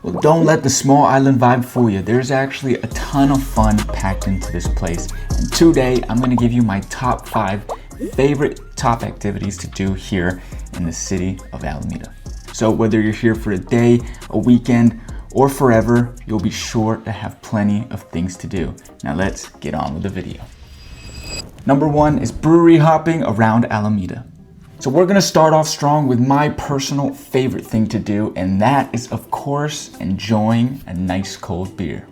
Well, don't let the small island vibe fool you. There's actually a ton of fun packed into this place. And today, I'm gonna give you my top 5 favorite top activities to do here in the city of Alameda. So whether you're here for a day, a weekend, or forever, you'll be sure to have plenty of things to do. Now let's get on with the video. Number 1 is brewery hopping around Alameda. So we're gonna start off strong with my personal favorite thing to do, and that is, of course, enjoying a nice cold beer.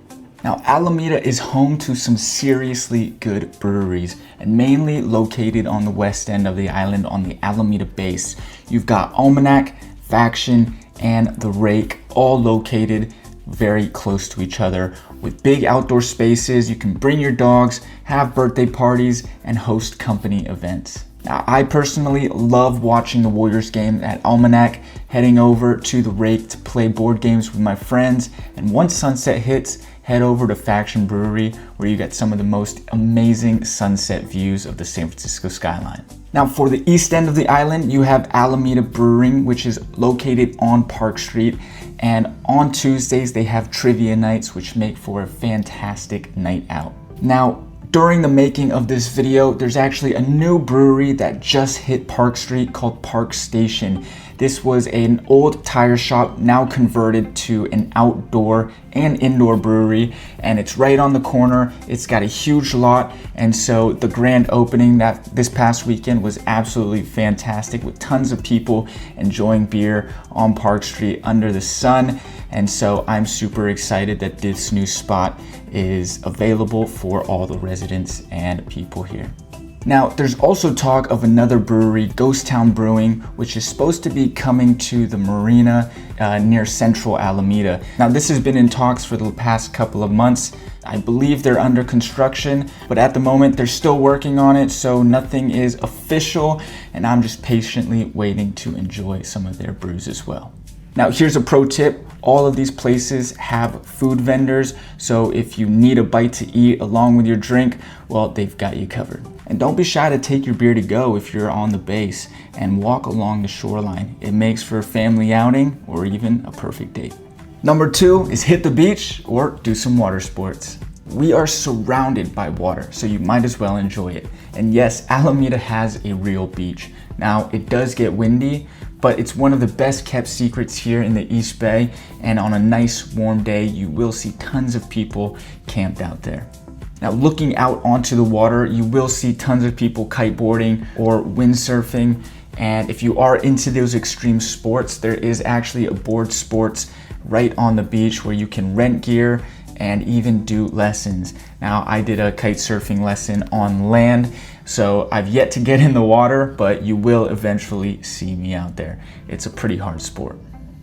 Now, Alameda is home to some seriously good breweries, and mainly located on the west end of the island on the Alameda base. You've got Almanac, Faction, and the Rake, all located very close to each other with big outdoor spaces. You can bring your dogs, have birthday parties, and host company events. Now, I personally love watching the Warriors game at Almanac, heading over to the Rake to play board games with my friends, and once sunset hits, head over to Faction Brewery where you get some of the most amazing sunset views of the San Francisco skyline. Now, for the east end of the island, you have Alameda Brewing, which is located on Park Street, and on Tuesdays they have trivia nights, which make for a fantastic night out. Now, during the making of this video, there's actually a new brewery that just hit Park Street called Park Station. This was an old tire shop, now converted to an outdoor and indoor brewery, and it's right on the corner. It's got a huge lot, and so the grand opening that this past weekend was absolutely fantastic, with tons of people enjoying beer on Park Street under the sun. And so I'm super excited that this new spot is available for all the residents and people here. Now, there's also talk of another brewery, Ghost Town Brewing, which is supposed to be coming to the marina near central Alameda. Now, this has been in talks for the past couple of months. I believe they're under construction, but at the moment they're still working on it, so nothing is official, and I'm just patiently waiting to enjoy some of their brews as well. Now, here's a pro tip. All of these places have food vendors, so if you need a bite to eat along with your drink, well, they've got you covered. And don't be shy to take your beer to go if you're on the base and walk along the shoreline. It makes for a family outing or even a perfect date. Number 2 is hit the beach or do some water sports. We are surrounded by water, so you might as well enjoy it. And yes, Alameda has a real beach. Now, it does get windy, but it's one of the best kept secrets here in the East Bay, and on a nice warm day, you will see tons of people camped out there. Now, looking out onto the water, you will see tons of people kiteboarding or windsurfing, and if you are into those extreme sports, there is actually a board sports right on the beach where you can rent gear and even do lessons. Now, I did a kite surfing lesson on land, so I've yet to get in the water, but you will eventually see me out there. It's a pretty hard sport.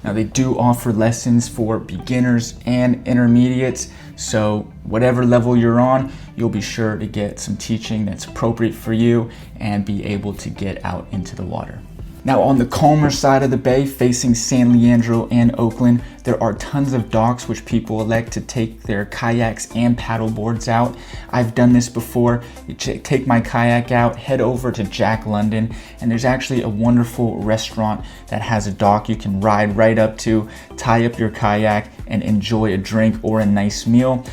Now, they do offer lessons for beginners and intermediates, so whatever level you're on, you'll be sure to get some teaching that's appropriate for you and be able to get out into the water. Now, on the calmer side of the bay, facing San Leandro and Oakland, there are tons of docks which people elect to take their kayaks and paddle boards out. I've done this before. You take my kayak out, head over to Jack London, and there's actually a wonderful restaurant that has a dock you can ride right up to, tie up your kayak, and enjoy a drink or a nice meal.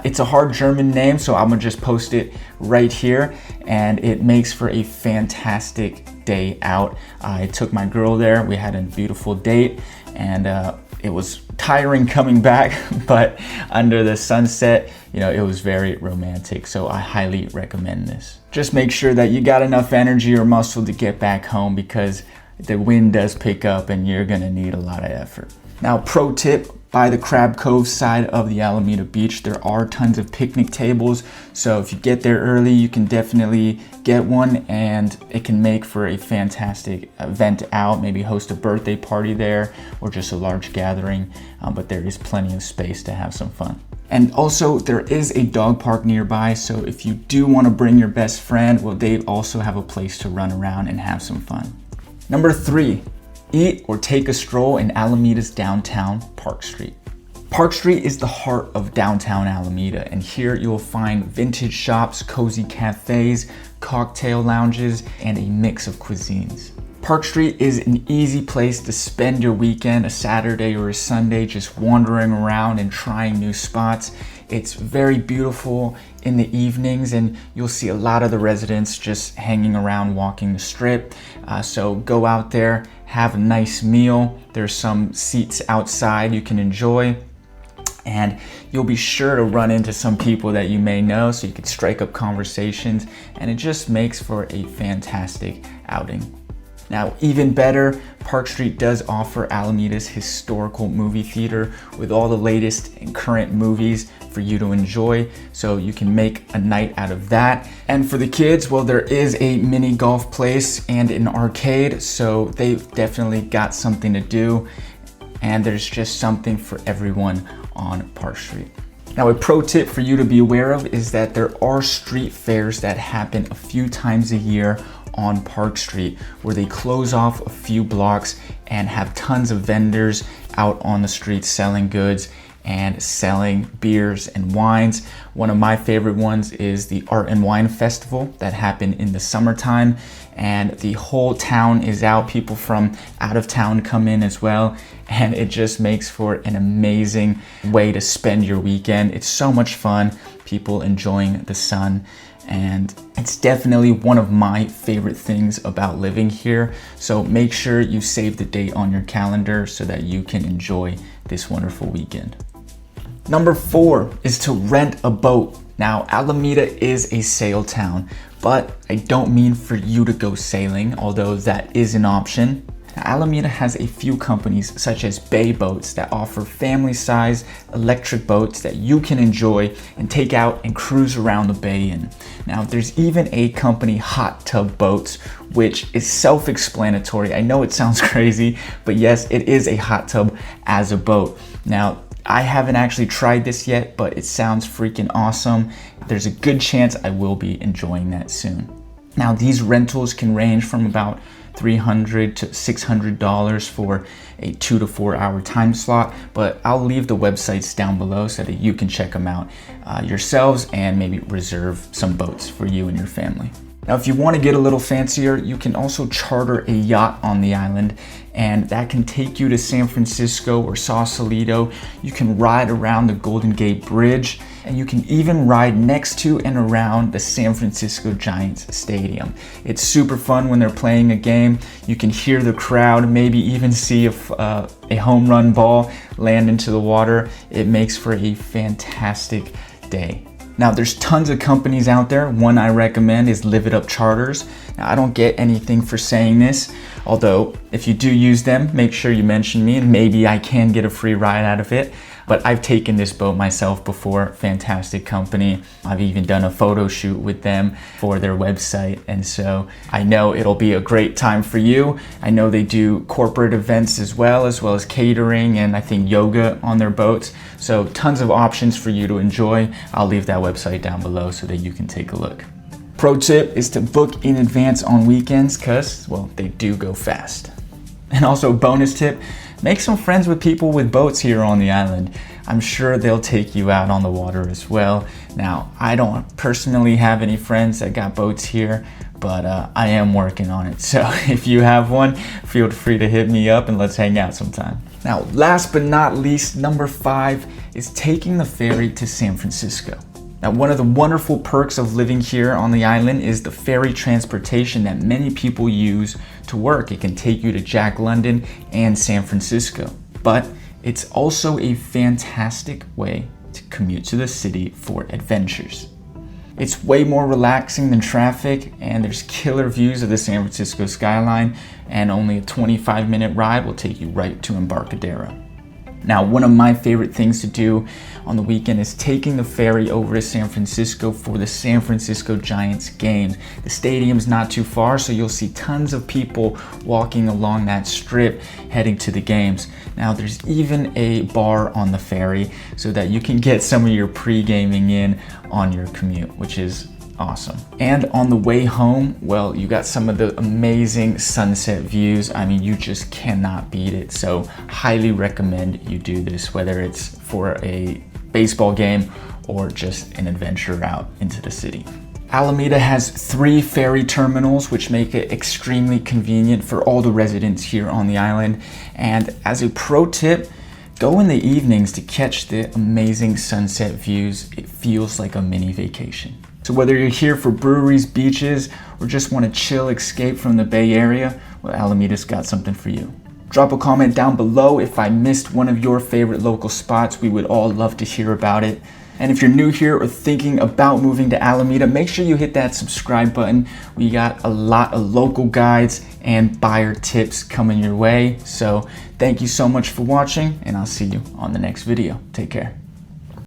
It's a hard German name, so I'm gonna just post it right here, and it makes for a fantastic day out. I took my girl there. We had a beautiful date, and it was tiring coming back, but under the sunset, it was very romantic. So I highly recommend this. Just make sure that you got enough energy or muscle to get back home, because the wind does pick up and you're gonna need a lot of effort. Now, pro tip, by the Crab Cove side of the Alameda Beach, there are tons of picnic tables. So if you get there early, you can definitely get one, and it can make for a fantastic event out. Maybe host a birthday party there or just a large gathering, but there is plenty of space to have some fun. And also, there is a dog park nearby, so if you do want to bring your best friend, well, they also have a place to run around and have some fun. Number 3, eat or take a stroll in Alameda's downtown Park Street. Park Street is the heart of downtown Alameda, and here you'll find vintage shops, cozy cafes, cocktail lounges, and a mix of cuisines. Park Street is an easy place to spend your weekend, a Saturday or a Sunday, just wandering around and trying new spots. It's very beautiful in the evenings, and you'll see a lot of the residents just hanging around walking the strip. So go out there, have a nice meal. There's some seats outside you can enjoy, and you'll be sure to run into some people that you may know, so you can strike up conversations, and it just makes for a fantastic outing. Now, even better, Park Street does offer Alameda's Historical Movie Theater with all the latest and current movies for you to enjoy, so you can make a night out of that. And for the kids, well, there is a mini golf place and an arcade, so they've definitely got something to do, and there's just something for everyone on Park Street. Now, a pro tip for you to be aware of is that there are street fairs that happen a few times a year on Park Street, where they close off a few blocks and have tons of vendors out on the streets selling goods and selling beers and wines. One of my favorite ones is the Art and Wine Festival that happened in the summertime, and the whole town is out. People from out of town come in as well, and it just makes for an amazing way to spend your weekend. It's so much fun, people enjoying the sun, and it's definitely one of my favorite things about living here. So make sure you save the date on your calendar so that you can enjoy this wonderful weekend. Number 4 is to rent a boat. Now, Alameda is a sail town, but I don't mean for you to go sailing, although that is an option. Alameda has a few companies such as Bae Boats that offer family-sized electric boats that you can enjoy and take out and cruise around the bay in. Now, there's even a company, Hot Tub Boats, which is self-explanatory. I know it sounds crazy, but yes, it is a hot tub as a boat. Now, I haven't actually tried this yet, but it sounds freaking awesome. There's a good chance I will be enjoying that soon. Now, these rentals can range from about $300 to $600 for a 2 to 4 hour time slot, but I'll leave the websites down below so that you can check them out yourselves and maybe reserve some boats for you and your family. Now, if you want to get a little fancier, you can also charter a yacht on the island, and that can take you to San Francisco or Sausalito. You can ride around the Golden Gate Bridge, and you can even ride next to and around the San Francisco Giants Stadium. It's super fun when they're playing a game. You can hear the crowd, maybe even see a home run ball land into the water. It makes for a fantastic day. Now, there's tons of companies out there. One I recommend is Live It Up Charters. Now, I don't get anything for saying this, although if you do use them, make sure you mention me and maybe I can get a free ride out of it. But I've taken this boat myself before. Fantastic company. I've even done a photo shoot with them for their website, and so I know it'll be a great time for you. I know they do corporate events as well as catering and I think yoga on their boats. So tons of options for you to enjoy. I'll leave that website down below so that you can take a look. Pro tip is to book in advance on weekends because, well, they do go fast. And also, bonus tip, make some friends with people with boats here on the island. I'm sure they'll take you out on the water as well. Now, I don't personally have any friends that got boats here, but I am working on it. So if you have one, feel free to hit me up and let's hang out sometime. Now, last but not least, number 5 is taking the ferry to San Francisco. Now, one of the wonderful perks of living here on the island is the ferry transportation that many people use to work. It can take you to Jack London and San Francisco, but it's also a fantastic way to commute to the city for adventures. It's way more relaxing than traffic, and there's killer views of the San Francisco skyline, and only a 25-minute ride will take you right to Embarcadero. Now, one of my favorite things to do on the weekend is taking the ferry over to San Francisco for the San Francisco Giants games. The stadium's not too far, so you'll see tons of people walking along that strip heading to the games. Now, there's even a bar on the ferry so that you can get some of your pre-gaming in on your commute, which is awesome. And on the way home, well, you got some of the amazing sunset views. I mean, you just cannot beat it. So highly recommend you do this, whether it's for a baseball game or just an adventure out into the city. Alameda has 3 ferry terminals, which make it extremely convenient for all the residents here on the island. And as a pro tip, go in the evenings to catch the amazing sunset views. It feels like a mini vacation. So whether you're here for breweries, beaches, or just want to chill, escape from the Bay Area, well, Alameda's got something for you. Drop a comment down below if I missed one of your favorite local spots. We would all love to hear about it. And if you're new here or thinking about moving to Alameda, make sure you hit that subscribe button. We got a lot of local guides and buyer tips coming your way. So thank you so much for watching, and I'll see you on the next video. Take care.